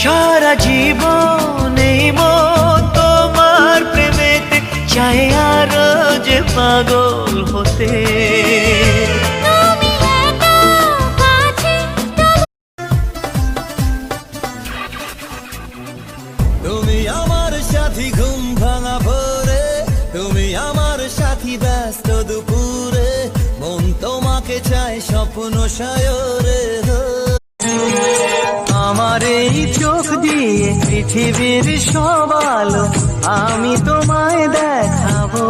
সারা জীবন এই মন তোমার প্রেমেতে চাই আরো যে পাগল হতে। তুমি আমার সাথী ঘুম ভাঙা ভোরে, তুমি আমার সাথী ব্যস্ত দুপুরে, মন তোমাকে চায় স্বপ্ন সায়রে। আমার এই চোখ দিয়ে পৃথিবীর সব আলো আমি তোমায় দেখাবো।